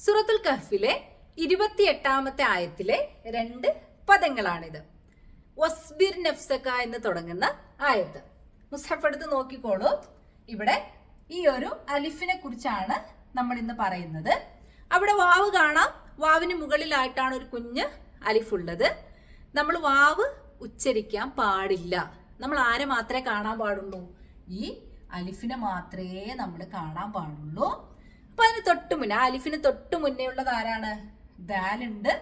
സൂറത്തുൽ കഹ്ഫിലെ 28-ാമത്തെ ആയത്തിലെ 2 പദങ്ങളാണിത്. വസ്ബിർ നഫ്സക എന്ന് തുടങ്ങുന്ന ആയത്ത്. മുസ്ഹഫ് എടുത്ത് നോക്കിക്കോളൂ. ഇവിടെ ഈ ഒരു അലിഫിനെ കുറിച്ചാണ് നമ്മൾ ഇന്ന് പറയുന്നത്. അവിടെ വാവ് കാണാം. വാവിന് മുകളിലായിട്ടാണ് ഒരു കുഞ്ഞ് അലിഫ് ഉള്ളത്. നമ്മൾ വാവ് ഉച്ചരിക്കാൻ പാടില്ല. നമ്മൾ ആരെ മാത്രമേ കാണാൻ പാടുള്ളൂ? ഈ അലിഫിനെ മാത്രമേ നമ്മൾ കാണാൻ പാടുള്ളൂ. അപ്പൊ അതിന് തൊട്ട് മുന്നേ, അലിഫിന് തൊട്ട് മുന്നേ ഉള്ളത് ആരാണ്? ദാലുണ്ട്.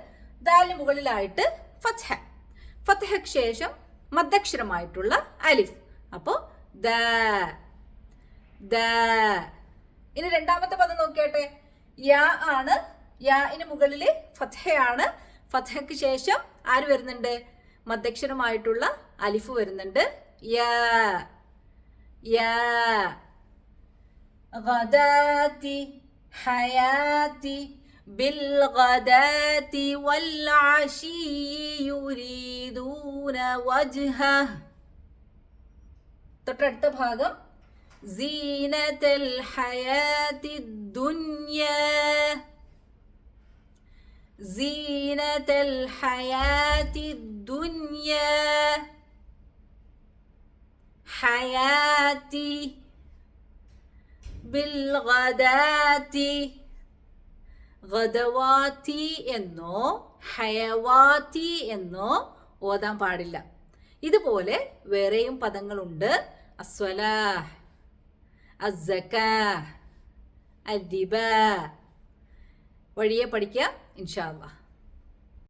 ദാലിന് മുകളിലായിട്ട് ഫത്ഹ. ഫത്ഹയ്ക്ക് ശേഷം മദ്ദക്ഷരമായിട്ടുള്ള അലിഫ്. അപ്പോ ദ. ഇനി രണ്ടാമത്തെ പദം നോക്കിയാട്ടെ. യാ ആണ്. യാന് മുകളില് ഫത്ഹയാണ്. ഫത്ഹയ്ക്ക് ശേഷം ആര് വരുന്നുണ്ട്? മദ്ദക്ഷരമായിട്ടുള്ള അലിഫ് വരുന്നുണ്ട്. യാ. ഗദാതി ഹയാതി ബിൽഗദാതി വൽഅശി യുരീദൂന വജ്ഹ. തൊട്ടടുത്ത ഭാഗം സീനത്തുൽ ഹയാതി ദുനിയാ. സീനത്തുൽ ഹയാതി ദുനിയാ. ഹയാതി ബിൽഗദാതി. ഗദവാതി എന്നോ ഹയവാതി എന്നോ ഓതാൻ പാടില്ല. ഇതുപോലെ വേറെയും പദങ്ങളുണ്ട്. അസ്വലാഹ്, അസ്സകാഹ്, അദ്ദിബ. വഴിയെ പഠിക്കുക ഇൻഷാ അല്ലാഹ്.